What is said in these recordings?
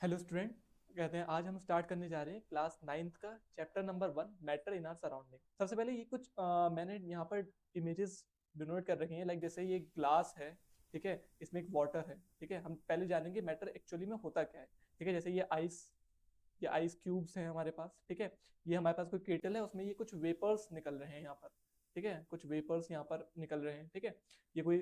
Hello student. कहते हैं आज हम स्टार्ट करने जा रहे हैं क्लास 9th का chapter number 1 matter in are surrounding. सबसे पहले ये कुछ मैंने यहाँ पर इमेजेस डिनोट कर रखे हैं, लाइक जैसे ये ग्लास है, ठीक है, इसमें एक वाटर है, ठीक है। हम पहले जानेंगे मैटर एक्चुअली में होता क्या है, ठीक है। जैसे ये आइस क्यूब्स हैं हमारे पास, ठीक है। ये हमारे पास कोई केटल है, उसमें ये कुछ वेपर्स निकल रहे हैं यहाँ पर, ठीक है, कुछ वेपर्स यहाँ पर निकल रहे हैं, ठीक है। ये कोई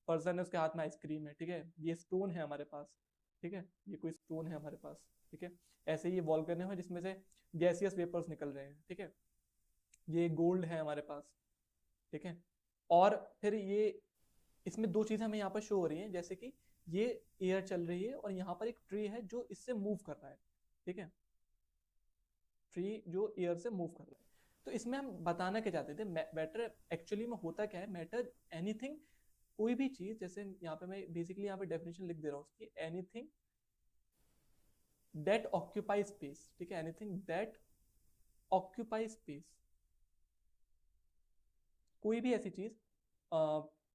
पर्सन है, उसके हाथ में आइसक्रीम है, ठीक है। ये स्टोन है हमारे पास, ठीक है, ये कोई स्टोन है हमारे पास, ठीक है। ऐसे ही ये वॉल्केनो है जिसमें से गैसियस वेपर्स निकल रहे हैं, ठीक है। ये गोल्ड है हमारे पास, ठीक है। और फिर ये इसमें दो चीजें हमें यहाँ पर शो हो रही हैं, जैसे कि ये एयर चल रही है और यहाँ पर एक ट्री है जो इससे मूव कर रहा है, ठीक है। ट्री जो एयर से मूव कर रहा है। तो इसमें हम बताना क्या चाहते थे, मैटर एक्चुअली में होता क्या है। मैटर एनीथिंग, कोई भी चीज, जैसे यहाँ पे मैं बेसिकली यहाँ पे डेफिनेशन लिख दे रहा हूँ उसकी, एनीथिंग दैट ऑक्यूपाई स्पेस, ठीक है। एनीथिंग दैट ऑक्यूपाई स्पेस, कोई भी ऐसी चीज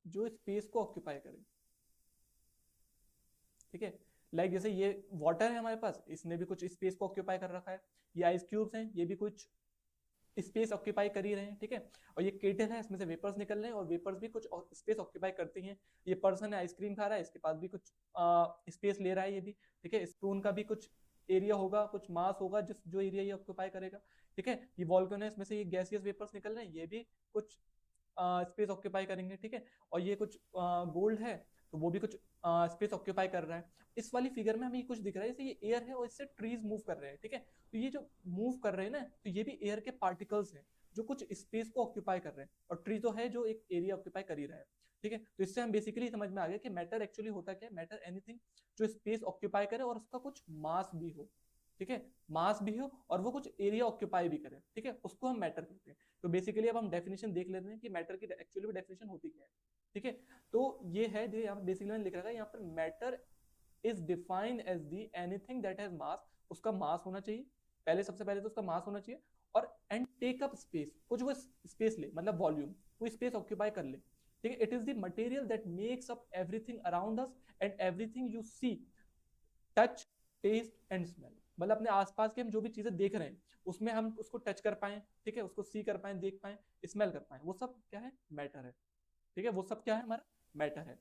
जो स्पेस को ऑक्यूपाई करे, ठीक है। लाइक जैसे ये वाटर है हमारे पास, इसने भी कुछ स्पेस को ऑक्यूपाई कर रखा है। ये आइस क्यूब्स हैं, ये भी कुछ स्पेस ऑक्यूपाई कर ही रहे हैं, ठीक है। और ये केटल है, इसमें से वेपर्स निकल रहे हैं और वेपर्स भी कुछ स्पेस ऑक्यूपाई करती हैं। ये पर्सन है, आइसक्रीम खा रहा है, इसके पास भी कुछ स्पेस ले रहा है ये भी, ठीक है। स्पून का भी कुछ एरिया होगा, कुछ मास होगा जिस जो एरिया ये ऑक्यूपाई करेगा, ठीक है। ये वॉल्केनो है, इसमें से ये गैसियस वेपर्स निकल रहे हैं, ये भी कुछ स्पेस ऑक्यूपाई करेंगे, ठीक है। और ये कुछ गोल्ड है, तो वो भी कुछ स्पेस ऑक्यूपाई कर रहा है। इस वाली फिगर में हमें कुछ दिख रहा है, जैसे ये एयर है और इससे ट्रीज मूव कर रहे हैं, ठीक है। तो ये जो मूव कर रहे हैं ना, तो ये भी एयर के पार्टिकल्स हैं जो कुछ स्पेस को ऑक्यूपाई कर रहे हैं, और ट्री तो है जो एक एरिया ऑक्यूपाई कर ही रहा है, ठीक है। तो इससे हम बेसिकली समझ में आ गया कि मैटर एक्चुअली होता क्या है। मैटर एनीथिंग जो स्पेस ऑक्यूपाई करे और उसका कुछ मास भी हो, ठीक है, मास भी हो और वो कुछ एरिया ऑक्यूपाई भी करे, ठीक है, उसको हम मैटर कहते हैं। तो बेसिकली अब हम डेफिनेशन देख लेते हैं कि मैटर की एक्चुअली में डेफिनेशन होती क्या है, ठीक है। तो ये है जो यहाँ बेसिकली मैंने लिख रखा है यहाँ पर, matter is defined as the anything that has mass. उसका मास होना चाहिए, पहले सबसे पहले तो उसका मास होना चाहिए। और एंड टेक अप स्पेस, कुछ वो स्पेस ले, मतलब वॉल्यूम, कोई स्पेस ऑक्यूपाई कर ले, ठीक है। It is the material that makes up everything around us and everything you see, touch, taste and smell. मतलब अपने आसपास के हम जो भी चीजें देख रहे हैं उसमें हम उसको टच कर पाए, ठीक है, उसको सी कर पाए, देख पाए, स्मेल कर पाए, वो सब क्या है, मैटर है, ठीक है। वो सब क्या है, हमारा मैटर है।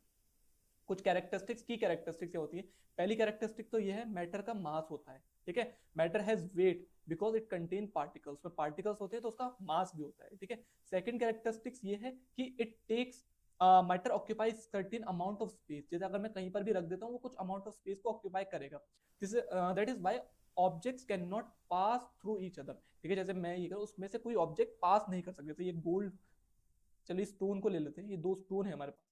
कुछ कैरेक्टरिस्टिक्स की कैरेक्टरिस्टिक्स होती है। पहली कैरेक्टरिस्टिक तो ये है, मैटर का मास होता है, ठीक है। Matter has weight because it contain particles, में पार्टिकल्स होते हैं तो उसका मास भी होता है, ठीक है। सेकंड कैरेक्टरिस्टिक्स ये है कि it takes matter occupies certain amount of space. जैसे अगर मैं कहीं पर भी रख देता हूँ वो कुछ अमाउंट ऑफ स्पेस को ऑक्यूपाई करेगा। This that is why objects can not pass through each other, ठीक है। जैसे मैं ये करूँ, उसमें से कोई ऑब्जेक्ट पास नहीं कर सकते। तो ये गोल्ड, चलिए स्टोन को ले लेते हैं, ये दो स्टोन है हमारे पास,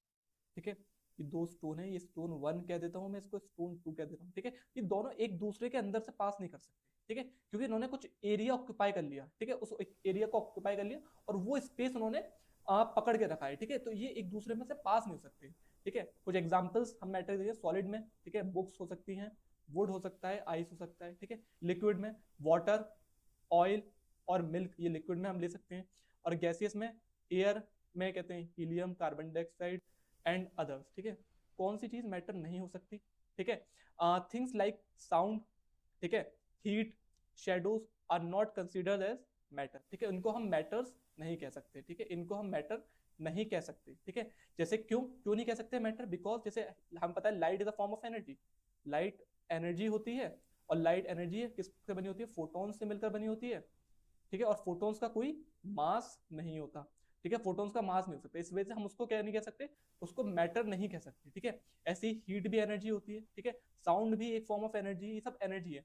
ठीक है। ये दो स्टोन है, ये स्टोन 1 कह देता हूँ मैं, इसको स्टोन 2 कह देता हूँ, ठीक है। ये दोनों एक दूसरे के अंदर से पास नहीं कर सकते, ठीक है, क्योंकि इन्होंने कुछ एरिया ऑक्यूपाई कर लिया, ठीक है, उस एरिया को ऑक्यूपाई कर लिया और वो स्पेस उन्होंने पकड़ के रखा है, ठीक है। तो ये एक दूसरे में से पास नहीं हो सकते, ठीक है। कुछ एग्जाम्पल्स हम मैटर देखिए सॉलिड में, ठीक है, बुक्स हो सकती हैं, वुड हो सकता है, आइस हो सकता है, ठीक है। लिक्विड में वाटर, ऑयल और मिल्क, ये लिक्विड में हम ले सकते हैं। और गैसियस में एयर में कहते हैं helium, carbon dioxide and others, ठीक है। कौन सी चीज मैटर नहीं हो सकती, ठीक है। थिंग्स लाइक साउंड, ठीक है, heat, shadows are not considered as matter, ठीक है। इनको हम मैटर्स नहीं कह सकते, ठीक है, इनको हम मैटर नहीं कह सकते, ठीक है। जैसे क्यों क्यों नहीं कह सकते मैटर, बिकॉज जैसे हम पता है light is a form of energy, light energy होती है। और लाइट एनर्जी है किससे बनी होती है, फोटोन से मिलकर बनी होती है, ठीक है। और फोटोन्स का कोई मास नहीं होता, ठीक है, फोटोन्स का मास नहीं हो सकता, इस वजह से हम उसको क्या नहीं कह सकते, उसको मैटर नहीं कह सकते, ठीक है। ऐसी हीट भी एनर्जी होती है, ठीक है, साउंड भी एक फॉर्म ऑफ एनर्जी, ये सब एनर्जी है।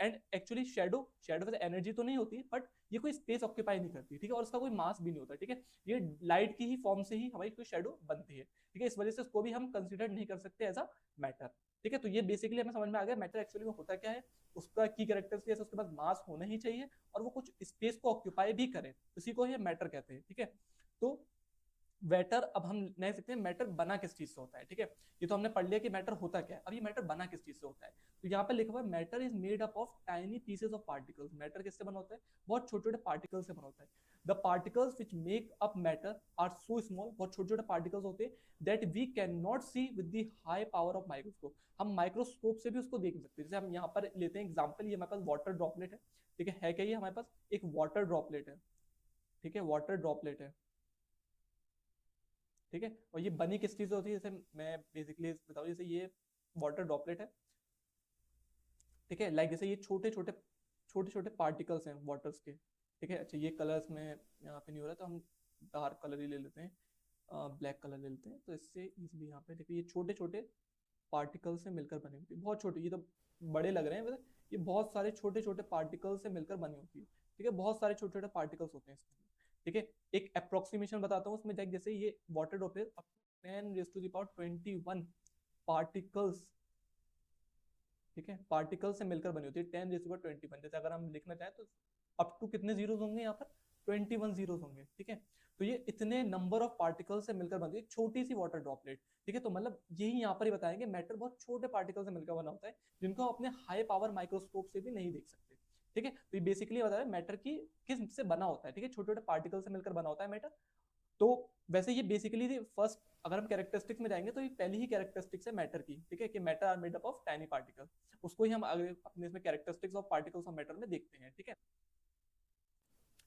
एंड एक्चुअली शेडो, शेडो वैसे एनर्जी तो नहीं होती बट ये कोई स्पेस ऑक्यूपाई नहीं करती, ठीक है, और उसका कोई मास भी नहीं होता, ठीक है। ये लाइट की ही फॉर्म से ही हमारी कोई शेडो बनती है, ठीक है। इस वजह से उसको भी हम कंसिडर नहीं कर सकते एज अ मैटर, ठीक है। तो ये बेसिकली हमें समझ में आ गया मैटर एक्चुअली में होता क्या है, उसका की कैरेक्टरिस्टिक, उसके पास मास होना ही चाहिए और वो कुछ स्पेस को ऑक्यूपाई भी करे, उसी को ये मैटर कहते हैं, ठीक है। तो मैटर, अब हम नहीं सकते मैटर बना किस चीज से होता है, ठीक है। ये तो हमने पढ़ लिया कि मैटर होता क्या है, अब ये मैटर बना किस चीज से होता है। तो यहाँ पे लिखा हुआ है matter is made up of tiny pieces of particles. Matter किससे बना होता है, बहुत छोटे छोटे पार्टिकल से बना होता है। The particles which make up matter are so small, बहुत छोटे छोटे पार्टिकल्स होते हैं, that we can not see with the high power of microscope, हम माइक्रोस्कोप से भी उसको देख सकते हैं। जैसे हम यहाँ पर लेते हैं एग्जांपल, ये हमारे पास वाटर ड्रॉपलेट है, ठीक है क्या ये हमारे पास एक वाटर ड्रॉपलेट है, ठीक है वाटर ड्रॉपलेट है, ठीक है। और ये बनी किस चीज से होती है, जैसे मैं बेसिकली बताऊँ, जैसे ये वाटर ड्रॉपलेट है, ठीक है, लाइक जैसे ये छोटे छोटे पार्टिकल्स हैं वाटर्स के, ठीक है। अच्छा ये कलर्स में यहाँ पे नहीं हो रहा, तो हम डार्क कलर ही ले लेते हैं, ब्लैक कलर ले लेते हैं, तो इससे इजीली यहाँ पे देखिए ये छोटे छोटे पार्टिकल्स से मिलकर बनी होती है, बहुत छोटे, ये तो बड़े लग रहे हैं वैसे, ये बहुत सारे छोटे छोटे पार्टिकल्स से मिलकर बनी होती है, ठीक है, बहुत सारे छोटे छोटे पार्टिकल्स होते हैं इसमें, ठीक है। एक अप्रोक्सीमेशन बताता हूँ उसमें, जैसे ये वाटर ड्रॉपलेट 10⁻21 पार्टिकल्स, ठीक है, पार्टिकल से मिलकर बनी होती है 10⁻21। जैसे अगर हम लिखना चाहें तो अप टू कितने जीरोस होंगे यहाँ पर, 21 जीरोस होंगे, ठीक है। तो ये इतने नंबर ऑफ पार्टिकल से मिलकर बनती है छोटी सी वाटर ड्रॉपलेट, ठीक है। तो मतलब यही यहाँ पर ही बताएंगे, मैटर बहुत छोटे पार्टिकल से मिलकर बना होता है, जिनको अपने हाई पावर माइक्रोस्कोप से भी नहीं देख सकते, ठीक है। तो ये बेसिकली बता रहे हैं मैटर की किस से बना होता है, ठीक है, छोटे छोटे पार्टिकल से मिलकर बना होता है मैटर। तो वैसे ये बेसिकली फर्स्ट, अगर हम कैरेक्टरिस्टिक्स में जाएंगे तो ये पहली ही कैरेक्टरिस्टिक्स है मैटर की, ठीक है, कि matter are made up of tiny particle, उसको ही हम अपने इसमें characteristics of particles of matter में देखते हैं, ठीक है,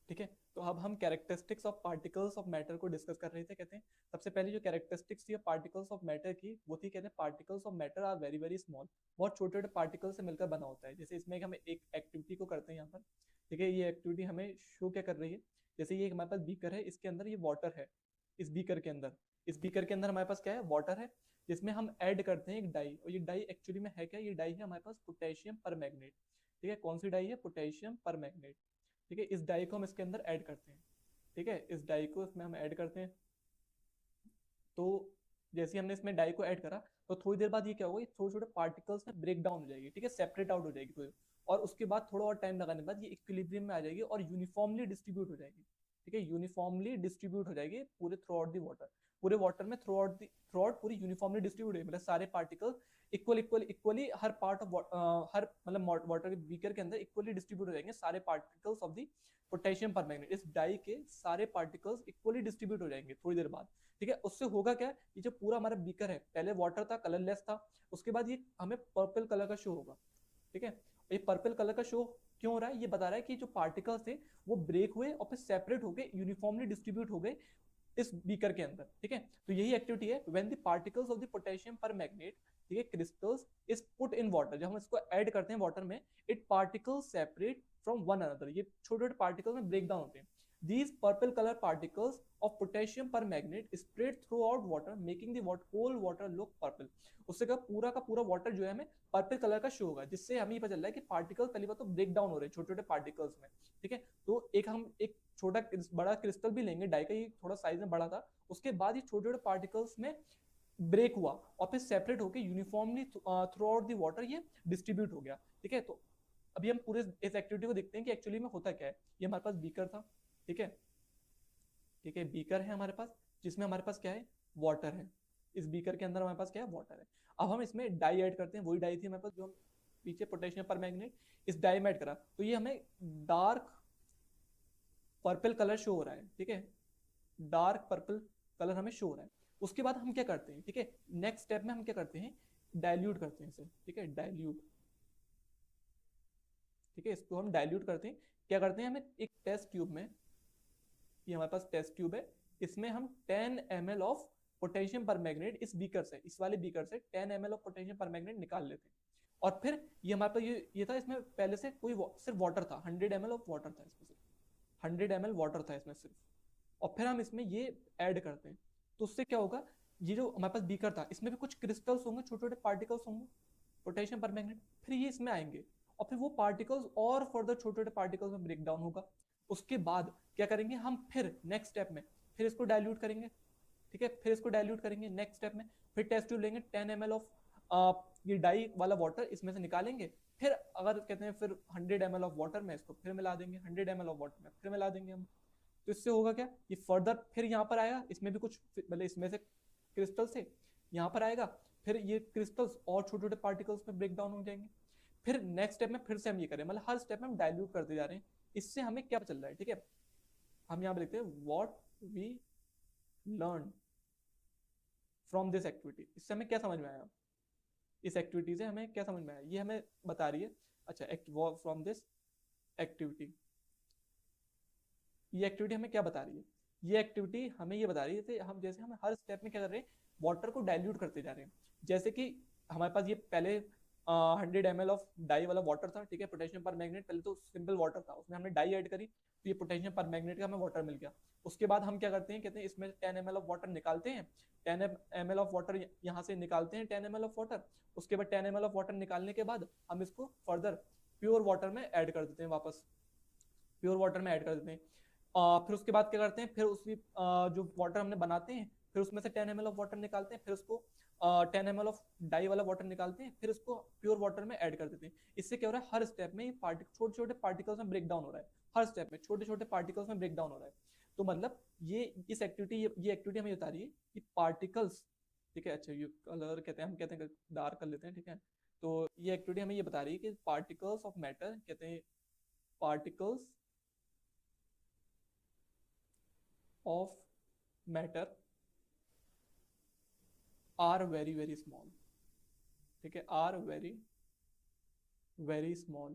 ठीक है। तो अब हम characteristics of particles of matter को डिस्कस कर रहे थे। कहते हैं सबसे पहले जो कैरेक्टरिस्टिक्स थी पार्टिकल्स ऑफ मैटर की, वो थी कहते हैं particles of matter are very very small, बहुत छोटे छोटे पार्टिकल से मिलकर बना होता है। जैसे इसमें हम एक एक्टिविटी को करते हैं यहाँ पर, ठीक है, ये एक्टिविटी हमें शो क्या कर रही है, जैसे ये हमारे पास बीकर है, इसके अंदर ये वाटर है, इस बीकर के अंदर, इस बीकर के अंदर हमारे पास क्या है, वाटर है, जिसमें हम ऐड करते हैं एक डाई, और ये डाई एक्चुअली में है क्या, ये डाई है हमारे पास पोटेशियम परमैंगनेट, ठीक है, कौन सी डाई है, पोटेशियम परमैंगनेट, ठीक है। इस डाई को हम इसके अंदर ऐड करते हैं, ठीक है, इस डाई को इसमें हम ऐड करते हैं। तो जैसे हमने इसमें डाई को ऐड करा, तो थोड़ी देर बाद ये क्या होगा, ये छोटे छोटे पार्टिकल्स में ब्रेक डाउन हो जाएगी, ठीक है, सेपरेट आउट हो जाएगी थोड़ी, और उसके बाद थोड़ा और टाइम लगाने के बाद ये इक्विलिब्रियम में आ जाएगी और यूनिफॉर्मली डिस्ट्रीब्यूट हो जाएगी, ठीक है, यूनिफॉर्मली डिस्ट्रीब्यूट हो जाएगी पूरे थ्रू आउट दी वाटर, पूरे वाटर में थ्रू आउट पूरी यूनिफॉर्मली डिस्ट्रीब्यूट है, मतलब सारे particle equally her part of her मतलब वाटर के बीकर के अंदर इक्वली डिस्ट्रीब्यूट हो जाएंगे सारे particles of the potassium permanganate, इस डाई के सारे पार्टिकल्स इक्वली डिस्ट्रीब्यूट हो जाएंगे थोड़ी देर बाद, ठीक है। उससे होगा क्या, ये जो पूरा हमारा बीकर है, पहले वाटर था, कलरलेस था, उसके बाद ये हमें पर्पल कलर का शो होगा, ठीक है। ये पर्पल कलर का शो क्यों हो रहा है, ये बता रहा है कि जो पार्टिकल्स थे वो ब्रेक हुए और फिर सेपरेट हो गए, यूनिफॉर्मली डिस्ट्रीब्यूट हो गए इस बीकर के अंदर, ठीक है। तो यही एक्टिविटी है when the particles of the potassium permanganate, ठीक है, crystals is put in water, जब हम इसको ऐड करते हैं वाटर में, it particles separate from one another, ये छोटे छोटे पार्टिकल्स में ब्रेक डाउन होते हैं। These purple color particles of potassium permanganate spread throughout water, making the whole water look purple. उससे का पूरा वाटर जो है हमें पर्पल कलर का शो होगा, जिससे हमें पता चल रहा है कि पार्टिकल्स पहली बार तो ब्रेक डाउन हो रहे हैं छोटे छोटे पार्टिकल्स में, ठीक है। तो हम एक छोटा बड़ा क्रिस्टल भी लेंगे, डाई का ये थोड़ा साइज में बड़ा था, उसके बाद ये छोटे छोटे पार्टिकल्स में ब्रेक हुआ और फिर सेपरेट होकर uniformly through out the water ये डिस्ट्रीब्यूट हो गया, ठीक है। तो अभी हम पूरे इस एक्टिविटी को देखते हैं कि एक्चुअली में होता क्या है। ये हमारे पास बीकर था, ठीक है, ठीक है, बीकर है हमारे पास, जिसमें हमारे पास क्या है, वाटर है, इस बीकर के अंदर हमारे पास क्या है, वाटर है। अब हम इसमें डाई ऐड करते हैं, वही डाई थी हमारे पास जो हम पीछे पोटेशियम परमैंगनेट, इस डाई में ऐड करा, तो ये हमें डार्क पर्पल कलर शो हो रहा है, ठीक है, डार्क पर्पल कलर हमें शो हो रहा है। उसके बाद हम क्या करते हैं, ठीक है, नेक्स्ट स्टेप में हम क्या करते हैं, डाइल्यूट करते हैं इसे, ठीक है, डाइल्यूट, ठीक है, इसको हम डाइल्यूट करते हैं। क्या करते हैं, हमें एक टेस्ट ट्यूब में, ये हमारे पास टेस्ट ट्यूब है, इसमें हम 10 ml ऑफ पोटेशियम परमैंगनेट इस बीकर से, इस वाले बीकर से 10 ml ऑफ पोटेशियम परमैंगनेट निकाल लेते हैं। और फिर ये हमारे पास ये था, इसमें पहले से कोई सिर्फ वाटर था, 100 ml ऑफ वाटर था इसमें, सिर्फ 100 ml वाटर था इसमें सिर्फ, और फिर हम इसमें ये ऐड करते हैं। तो उससे क्या होगा, ये जो हमारे पास बीकर था, इसमें भी कुछ क्रिस्टल्स होंगे, छोटे छोटे पार्टिकल्स होंगे पोटेशियम परमैंगनेट, फिर ये इसमें आएंगे और फिर वो पार्टिकल्स और फर्दर छोटे छोटे पार्टिकल्स में ब्रेक डाउन होगा। उसके बाद क्या करेंगे हम, फिर नेक्स्ट स्टेप में फिर इसको डाइल्यूट करेंगे, ठीक है, फिर इसको डाइल्यूट करेंगे नेक्स्ट स्टेप में, फिर टेस्ट ट्यूब लेंगे 10 ml ऑफ ये डाई वाला वाटर इसमें से निकालेंगे, फिर अगर कहते हैं फिर 100 ml ऑफ वाटर में इसको फिर मिला देंगे, 100 ml ऑफ वाटर में फिर मिला देंगे हम। तो इससे होगा क्या, ये फर्दर फिर यहाँ पर आएगा, इसमें भी कुछ मतलब इसमें से क्रिस्टल से यहाँ पर आएगा, फिर ये क्रिस्टल्स और छोटे छोटे पार्टिकल्स में ब्रेक डाउन हो जाएंगे। फिर नेक्स्ट स्टेप में फिर से हम ये करें, मतलब हर स्टेप में हम डाइल्यूट करते जा रहे हैं। इससे हमें क्या चल रहा है, ठीक है, हम यहाँ पे लिखते हैं what we learn from this activity. इससे हमें क्या समझ में आया, इस एक्टिविटी से हमें क्या समझ में आया, ये हमें बता रही है। अच्छा, फ्रॉम दिस एक्टिविटी, ये एक्टिविटी हमें क्या बता रही है, ये एक्टिविटी हमें ये बता रही है हम जैसे हम हर स्टेप में क्या कर रहे हैं, वाटर को डाइल्यूट करते जा रहे हैं। जैसे कि हमारे पास ये पहले 100 ml ऑफ डाई वाला वाटर था, ठीक है, पोटेशियम पर मैग्नेट, पहले तो सिंपल वाटर था, उसमें हमने डाई ऐड करी तो ये पोटेशियम पर मैग्नेट का हमें वाटर मिल गया। उसके बाद हम क्या करते हैं, कहते हैं इसमें 10 ml ऑफ वाटर निकालते हैं, 10 ml ऑफ वाटर यहाँ से निकालते हैं, 10 ml ऑफ वाटर। उसके बाद 10 ml ऑफ वाटर निकालने के बाद हम इसको फर्दर प्योर वाटर में ऐड कर देते हैं, वापस प्योर वाटर में ऐड कर देते हैं। फिर उसके बाद क्या करते हैं, फिर उसी जो वाटर हमने बनाते हैं, फिर उसमें से 10 ml ऑफ वाटर निकालते हैं, फिर उसको 10 ml ऑफ डाई वाला वाटर निकालते हैं, फिर उसको प्योर वाटर में ऐड कर देते हैं। इससे क्या हो रहा है, हर स्टेप में छोटे छोटे पार्टिकल्स में ब्रेक डाउन हो रहा है, हर स्टेप में छोटे छोटे पार्टिकल्स में ब्रेक डाउन हो रहा है। तो मतलब ये इस एक्टिविटी ये एक्टिविटी हमें बता रही है कि पार्टिकल्स, ठीक है, अच्छा ये कलर कहते हैं, हम कहते हैं डार्क कर लेते हैं, ठीक है। तो ये एक्टिविटी हमें ये बता रही है कि पार्टिकल्स ऑफ मैटर, कहते हैं particles of matter are very very small, ठीक है, आर वेरी वेरी स्मॉल,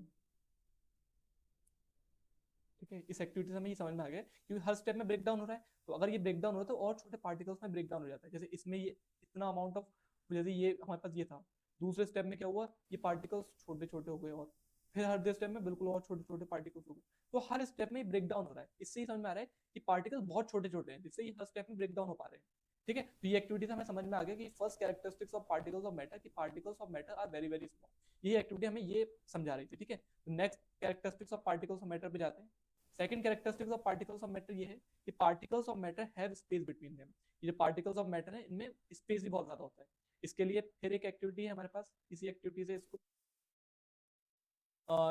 ठीक है। इस एक्टिविटी से हमें ये समझ में आ गया क्योंकि हर स्टेप में ब्रेक डाउन हो रहा है, तो अगर ये ब्रेक डाउन हो रहा है तो और छोटे पार्टिकल्स में ब्रेक डाउन हो जाता है। जैसे इसमें ये इतना अमाउंट ऑफ, जैसे ये हमारे पास ये था, दूसरे स्टेप में क्या हुआ, ये पार्टिकल्स छोटे छोटे हो गए, और फिर हर स्टेप में बिल्कुल और छोटे छोटे पार्टिकल्स हो गए। तो हर स्टेप में ब्रेक डाउन हो रहा है, इससे ही समझ में आ रहा है कि पार्टिकल्स बहुत छोटे छोटे हैं, जिससे ये हर स्टेप में ब्रेक डाउन हो पा रहे हैं, ठीक है। तो ये एक्टिविटी से हमें समझ में आ गया कि first characteristics of particles of matter, कि particles of matter are very very small. ये एक्टिविटी हमें ये समझा रही थी, ठीक है। Next characteristics of particles of matter पे जाते हैं। Second characteristics of particles of matter ये है कि particles of matter have space between them. ये जो पार्टिकल्स ऑफ मैटर है इनमें स्पेस भी बहुत ज्यादा होता है। इसके लिए फिर एक एक्टिविटी है हमारे पास, इसी एक्टिविटी से इसको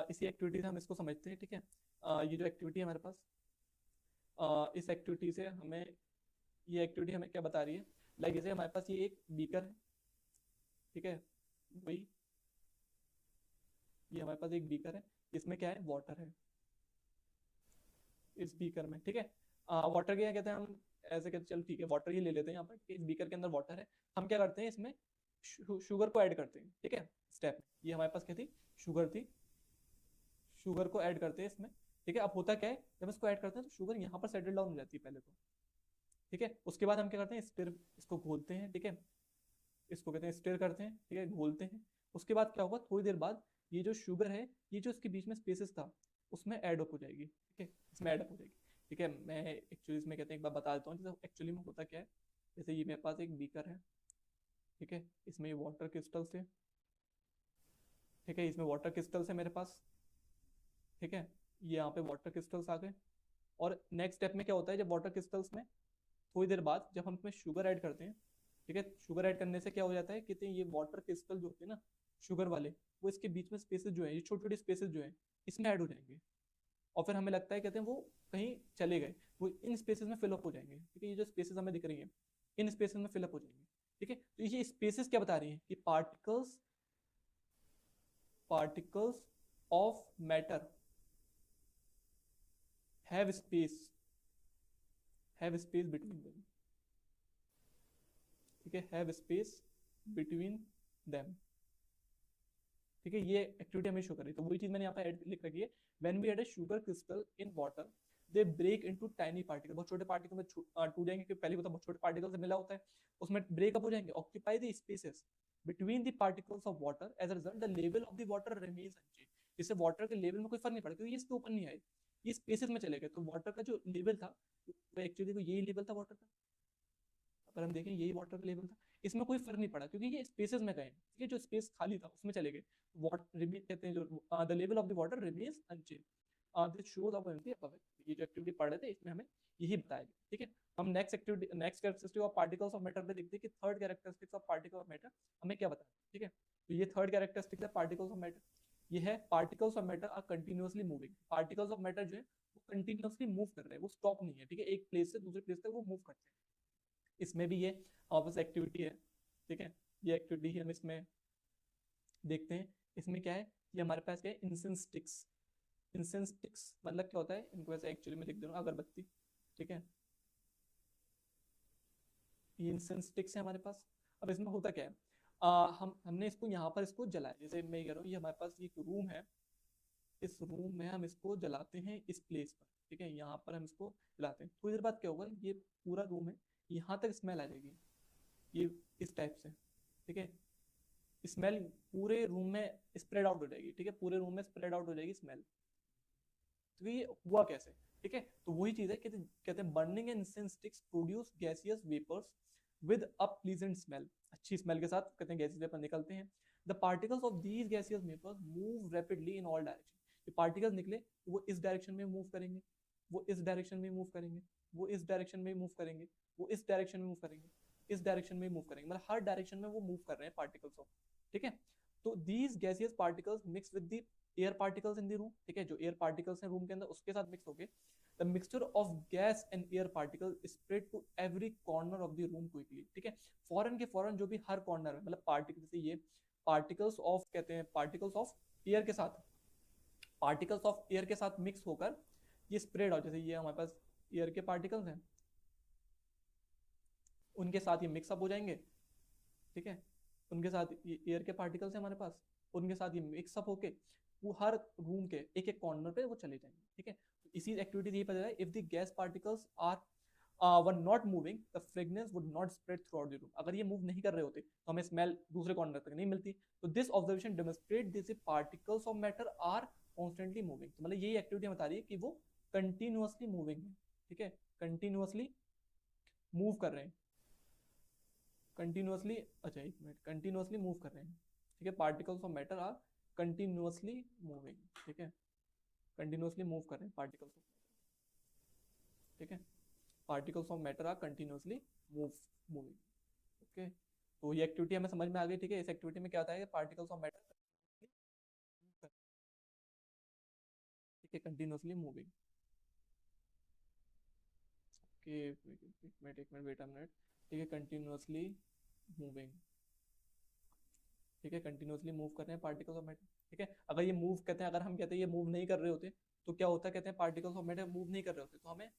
इसी एक्टिविटी से हम इसको समझते हैं, ठीक है। ये जो एक्टिविटी है हमारे पास, इस एक्टिविटी से हमें, ये एक्टिविटी हमें क्या बता रही है, लाइक जैसे हमारे पास ये एक बीकर है, ठीक है, वही ये हमारे पास एक बीकर है, इसमें क्या है, वाटर है इस बीकर में, ठीक है। वाटर क्या कहते हैं हम, ऐसे कहते, चलो ठीक है, वाटर ही ले लेते हैं यहाँ पर कि इस बीकर के अंदर वाटर है। हम क्या करते हैं, इसमें शुगर को ऐड करते हैं, ठीक है। स्टेप ये हमारे पास क्या थी, शुगर थी, शुगर को ऐड करते हैं इसमें, ठीक है। अब होता क्या है, जब इसको ऐड करते हैं तो शुगर यहाँ पर सेटल डाउन हो जाती है पहले तो, ठीक है। उसके बाद हम क्या करते हैं, स्टिर, इसको घोलते हैं, ठीक है, इसको कहते हैं स्टिर करते हैं, ठीक है, घोलते हैं। उसके बाद क्या होगा, थोड़ी देर बाद ये जो शुगर है, ये जो इसके बीच में स्पेसेस था उसमें ऐड अप हो जाएगी, ठीक है, इसमें ऐड अप हो जाएगी, ठीक है। मैं एक्चुअली इसमें कहते हैं एक बार बता देता हूँ, जैसे एक्चुअली में होता क्या है। जैसे ये मेरे पास एक बीकर है, ठीक है, इसमें ये वाटर क्रिस्टल्स है, ठीक है, इसमें वाटर क्रिस्टल्स है मेरे पास, ठीक है, ये यहाँ पे वाटर क्रिस्टल्स आ गए। और नेक्स्ट स्टेप में क्या होता है, जब वाटर क्रिस्टल्स में थोड़ी देर बाद जब हम इसमें शुगर ऐड करते हैं, ठीक है, शुगर ऐड करने से क्या हो जाता है, कहते हैं ये वाटर क्रिस्टल जो होते हैं ना शुगर वाले, वो इसके बीच में स्पेसेस जो है, ये छोटी छोटी स्पेसेस जो है इसमें ऐड हो जाएंगे। और फिर हमें लगता है, कहते हैं वो कहीं चले गए, वो इन स्पेसेस में फिलअप हो जाएंगे, ठीक है। ये जो स्पेसेस हमें दिख रही हैं इन स्पेसेस में फिलअप हो जाएंगे, ठीक है। तो ये स्पेसेस क्या बता रही हैं कि particles of matter have space between them, ठीक है, हैव स्पेस बिटवीन देम, ठीक है। ये एक्टिविटी हमें शो करी, तो वही चीज मैंने यहाँ पे लिख रखी है, when we add a sugar crystal in water they break into tiny particle, बहुत छोटे पार्टिकल में टूट जाएंगे, क्योंकि पहले बहुत छोटे पार्टिकल से मिला होता है, उसमें ब्रेकअप हो जाएंगे, occupy the spaces between the particles of water, as a result the level of the water remains unchanged. इससे वाटर के लेवल में कोई फर्क नहीं पड़ा, क्योंकि ये इसके ऊपर नहीं आए, ये स्पेसेस में चले गए, तो वाटर का जो लेवल था वो एक्चुअली तो यही लेवल था वाटर का, अगर हम देखें यही वाटर का लेवल था, इसमें कोई फर्क नहीं पड़ा क्योंकि ये स्पेसेस में गए, ठीक है, जो स्पेस खाली था उसमें चले गए, वाटर रिमेन, कहते हैं जो the level of the water remains unchanged, this shows up empty above it. ये जो एक्टिविटी पढ़ रहे थे इसमें हमें यही बताया गया, ठीक है। हम next activity, next characteristic of particles of matter पे देखते हैं कि third characteristics of particle of matter हमें क्या बताया, ठीक है। तो ये थर्ड कैरेक्टरिस्टिक है पार्टिकल्स ऑफ मैटर, ये है particles of matter are continuously moving. Particles of matter जो है वो कंटिन्यूअसली मूव कर रहे हैं, वो स्टॉप नहीं है, ठीक है, एक प्लेस से दूसरे प्लेस तक वो मूव करते हैं। इसमें भी ये ऑफिस एक्टिविटी है, ठीक है, ये एक्टिविटी हम इसमें देखते हैं। इसमें क्या है, ये हमारे पास क्या है, इंसेंस स्टिक्स। इंसेंस स्टिक्स मतलब क्या होता है, इनको वैसे एक्चुअली में लिख दे रहा हूँ, अगरबत्ती, ठीक है, ये इंसेंस स्टिक्स है हमारे पास। अब इसमें होता क्या है, हमने इसको यहाँ पर इसको जलाया, जैसे मैं ये कह रहा हूँ, ये हमारे पास एक रूम है, इस रूम में हम इसको जलाते हैं इस प्लेस पर, ठीक है, यहाँ पर हम इसको जलाते हैं। थोड़ी देर बाद क्या होगा, ये पूरा रूम है, यहाँ तक स्मेल आ जाएगी, ये इस टाइप से, ठीक है, स्मेल पूरे रूम में स्प्रेड आउट हो जाएगी, ठीक है, पूरे रूम में स्प्रेड आउट हो जाएगी स्मेल। तो ये हुआ कैसे, ठीक है, तो वही चीज है, कहते हैं burning and incense sticks produce gaseous vapours with a pleasant smell, अच्छी स्मेल के साथ कहते हैं गैसियस वेपर निकलते हैं। The particles of these gaseous vapours move rapidly in all direction, ये पार्टिकल्स निकले तो वो इस डायरेक्शन में मूव करेंगे, वो इस डायरेक्शन में मूव करेंगे, वो इस डायरेक्शन में मूव करेंगे, वो इस डायरेक्शन में मूव करेंगे, इस डायरेक्शन में मूव करेंगे, मतलब हर डायरेक्शन में वो मूव कर रहे हैं पार्टिकल्स ऑफ, ठीक है। तो these gaseous particles mix with the air particles in the room, ठीक है, जो एयर पार्टिकल्स हैं रूम के अंदर उसके साथ मिक्स होके the mixture of gas and air particle spread to every corner of the room quickly, ठीक है, फौरन के फौरन जो भी हर कॉर्नर है, मतलब पार्टिकल, जैसे ये पार्टिकल्स ऑफ कहते हैं, पार्टिकल्स ऑफ एयर के साथ, पार्टिकल्स ऑफ एयर के साथ मिक्स होकर ये स्प्रेड आउट, जैसे ये हमारे पास एयर के पार्टिकल्स हैं, उनके साथ ये मिक्सअप हो जाएंगे, ठीक है, उनके साथ ये एयर के पार्टिकल्स हैं हमारे पास, उनके साथ ये मिक्सअप होके वो हर रूम के एक एक कॉर्नर पे वो चले जाएंगे, ठीक है। तो इसी एक्टिविटी यही पता है, if the gas particles are were not moving the fragrance would not spread throughout the room, अगर ये मूव नहीं कर रहे होते तो हमें स्मेल दूसरे कॉर्नर तक नहीं मिलती। तो this observation demonstrate this particles of matter are constantly moving, तो मतलब यही एक्टिविटी बता रही है कि वो कंटिन्यूअसली मूविंग है, ठीक है, कंटिन्यूअसली मूव कर रहे हैं, कंटिन्यूअसली, अच्छा एक मिनट, कंटिन्यूअसली मूव कर रहे हैं, ठीक है, particles of matter are continuously moving, ठीक है, कंटिन्यूअसली मूव कर रहे हैं पार्टिकल्स ऑफ, ठीक है, particles of matter are continuously moving, okay. तो ये एक्टिविटी हमें समझ में आ गई, ठीक है, इस एक्टिविटी में क्या होता है, पार्टिकल्स ऑफ मैटर, ठीक है, कंटिन्यूअसली मूविंग, ओके, एक मिनट वेट अ मिनट, ठीक है, कंटिन्यूअसली मूविंग, ठीक है, कंटिन्यूअसली मूव कर रहे हैं पार्टिकल्स ऑफ मैटर, ठीक है। अगर ये मूव कहते हैं, अगर हम कहते हैं ये मूव नहीं कर रहे होते तो क्या होता है, कहते हैं पार्टिकल्स ऑफ मैटर मूव नहीं कर रहे होते तो हमें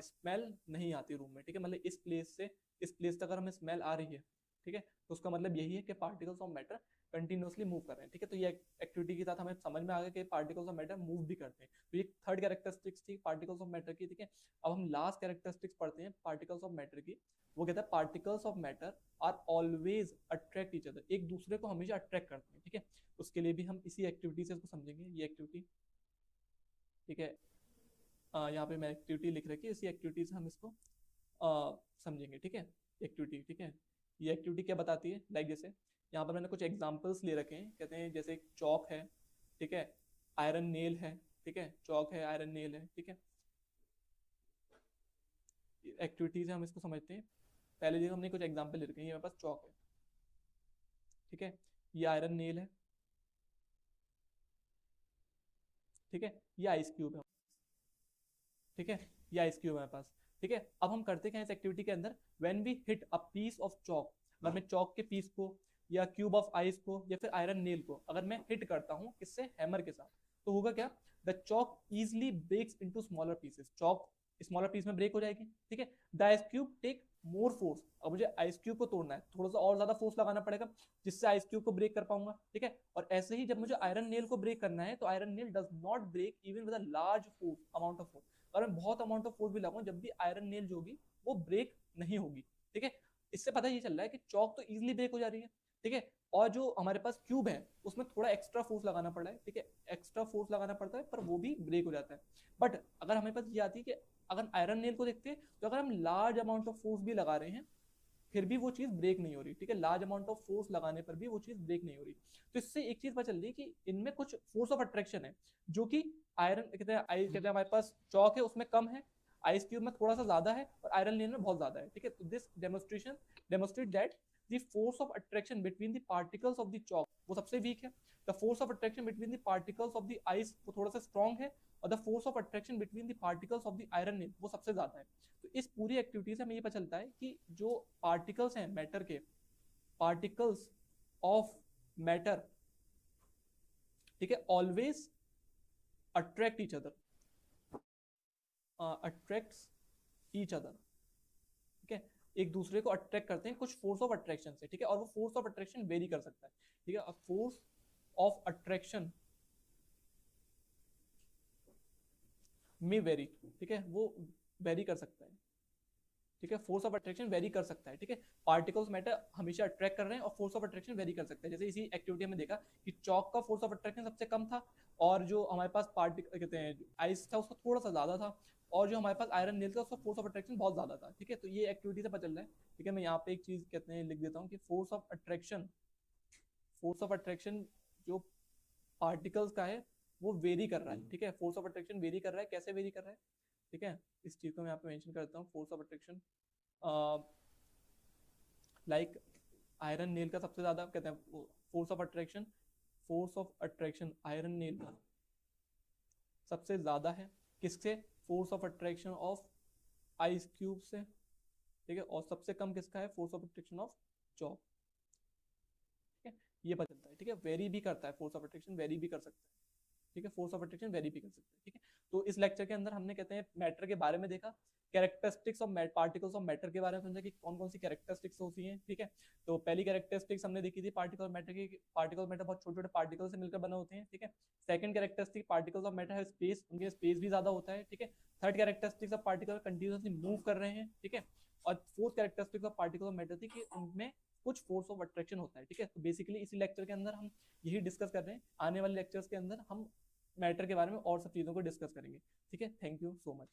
स्मेल नहीं आती रूम में, ठीक है, मतलब इस प्लेस से इस प्लेस तक अगर हमें स्मेल आ रही है, ठीक है, तो उसका मतलब यही है कि particles of matter continuously move कर रहे हैं, ठीक है। तो ये एक्टिविटी के साथ हमें समझ में आ गया कि पार्टिकल्स ऑफ मैटर मूव भी करते हैं, तो ये थर्ड कैरेक्टरिस्टिक्स थी पार्टिकल्स ऑफ मैटर की, ठीक है। अब हम लास्ट कैरेक्टरिस्टिक्स पढ़ते हैं पार्टिकल्स ऑफ मैटर की, वो कहता है particles of matter are always attract each other, एक दूसरे को हमेशा अट्रैक्ट करते हैं, ठीक है। उसके लिए भी हम इसी एक्टिविटी से इसको समझेंगे, ये एक्टिविटी, ठीक है, यहाँ पे मैं एक्टिविटी लिख रखी है, इसी एक्टिविटी से हम इसको समझेंगे, ठीक है, एक्टिविटी, ठीक है। ये एक्टिविटी क्या बताती है, लाइक जैसे यहाँ पर मैंने कुछ एग्जांपल्स ले रखे हैं, कहते हैं जैसे चौक है, ठीक है, आयरन नेल है, ठीक है, चौक है, आयरन नेल है, ठीक है, एक्टिविटीज है, हम इसको समझते हैं। पहले देखो हमने कुछ एग्जांपल ले रखे हैं, ये मेरे पास चौक है, ठीक है, ये आयरन नेल है, ठीक है, ये आइस क्यूब है, ठीक है, ये आइस क्यूब है मेरे पास, ठीक है। अब हम करते क्या है इस एक्टिविटी के अंदर, when we hit a piece of chalk, अगर मैं चौक के पीस को या क्यूब ऑफ आइस को या फिर आयरन नेल को अगर मैं हिट करता हूँ किससे, हैमर के साथ, तो होगा क्या, the chalk easily breaks into smaller pieces, chalk smaller piece में ब्रेक हो जाएगी, ठीक है। The ice cube take more force, अब मुझे आइस क्यूब को तोड़ना है, थोड़ा सा और ज्यादा फोर्स लगाना पड़ेगा जिससे आइस क्यूब को ब्रेक कर पाऊंगा, ठीक है। और ऐसे ही जब मुझे आयरन नेल को ब्रेक करना है तो iron nail does not break even with a large force amount of force, अगर मैं बहुत अमाउंट ऑफ फोर्स भी लगाऊं जब भी आयरन नेल जो होगी वो ब्रेक नहीं होगी, ठीक है। इससे पता ये चल रहा है कि चौक तो इजिली ब्रेक हो जा रही है, ठीक है, और जो हमारे पास क्यूब है उसमें थोड़ा एक्स्ट्रा फोर्स लगाना पड़ रहा है, ठीक है, एक्स्ट्रा फोर्स लगाना पड़ता है पर वो भी ब्रेक हो जाता है। बट अगर हमारे पास ये आती है कि अगर आयरन नेल को देखते हैं तो अगर हम लार्ज अमाउंट ऑफ फोर्स भी लगा रहे हैं फिर भी वो चीज ब्रेक नहीं हो रही, ठीक है, लार्ज अमाउंट ऑफ फोर्स लगाने पर भी वो चीज ब्रेक नहीं हो रही। तो इससे एक चीज पता चल रही है कि इनमें कुछ फोर्स ऑफ अट्रैक्शन है जो कि आयरन कहते हैं हमारे पास चौक है उसमें कम है, आइस क्यूब में थोड़ा सा ज्यादा है और आयरन नेल में बहुत ज्यादा है, ठीक है। तो this demonstration demonstrate that the force of attraction between the particles of the chalk वो सबसे वीक है, the force of attraction between the particles of the ice वो थोड़ा सा स्ट्रॉन्ग है, और the force of attraction between the particles of the iron nail वो सबसे ज्यादा है। तो इस पूरी एक्टिविटी से हमें ये पता चलता है कि जो पार्टिकल्स हैं मैटर के, पार्टिकल्स ऑफ मैटर, ठीक है, always attract each other, attracts each other, ठीक है, एक दूसरे को अट्रैक्ट करते हैं कुछ फोर्स ऑफ अट्रैक्शन से, ठीक है, और वो फोर्स ऑफ अट्रैक्शन वेरी कर सकता है, ठीक है, फोर्स ऑफ अट्रैक्शन में वेरी, ठीक है, वो वेरी कर सकता है, ठीक है, फोर्स ऑफ अट्रैक्शन वेरी कर सकता है, ठीक है, पार्टिकल्स मैटर हमेशा अट्रैक्ट कर रहे हैं और फोर्स ऑफ अट्रैक्शन वेरी कर सकता है। जैसे इसी एक्टिविटी में देखा कि चौक का फोर्स ऑफ अट्रैक्शन सबसे कम था और जो हमारे पास पार्टिकल कहते हैं आइस था उसका थोड़ा सा ज्यादा था, और जो हमारे पास आयरन नेल था उसका फोर्स ऑफ अट्रैक्शन बहुत ज्यादा था, ठीक है, तो ये एक्टिविटी से पता चल रहा है, ठीक है। मैं यहाँ पे एक चीज कहते हैं लिख देता हूँ कि फोर्स ऑफ अट्रैक्शन जो पार्टिकल्स का है वो वेरी कर रहा है, ठीक है, फोर्स ऑफ अट्रैक्शन वेरी कर रहा है, कैसे वेरी कर रहा है, ठीक है, इस चीज को मैं यहाँ पे मेंशन करता हूँ। Force of attraction like iron nail का सबसे ज्यादा कहते हैं force of attraction iron nail का सबसे ज्यादा है, किससे, force of attraction of ice cube से, ठीक है, और सबसे कम किसका है, force of attraction of chalk, ठीक है, ये पता चलता है, ठीक है, वेरी भी करता है, फोर्स ऑफ अट्रैक्शन वेरी भी कर सकता है, ठीक है, फोर्स ऑफ अट्रैक्शन वेरी भी कर सकता है, ठीक है। तो इस लेक्चर के अंदर हमने कहते हैं मैटर के बारे में देखा, characteristics of particles of matter के बारे में समझा कि कौन कौन सी कैरेक्टरिस्टिक्स होती हैं, ठीक है। तो पहली कैरेक्टरिस्टिक्स हमने देखी थी पार्टिकल मैटर की, पार्टिकल मैटर बहुत छोटे छोटे पार्टिकल से मिलकर बने होते हैं, ठीक है। Second characteristic particles of matter है स्पेस, उनके स्पेस भी ज्यादा होता है, ठीक है। Third characteristics of particle continuously move कर रहे हैं, ठीक है। और fourth characteristics of particle of matter थी कि उनमें कुछ फोर्स ऑफ अट्रैक्शन होता है, ठीक है। तो बेसिकली इसी लेक्चर के अंदर हम यही डिस्कस कर रहे हैं, आने वाले लेक्चर्स के अंदर हम मैटर के बारे में और सब चीज़ों को डिस्कस करेंगे, ठीक है। Thank you so much.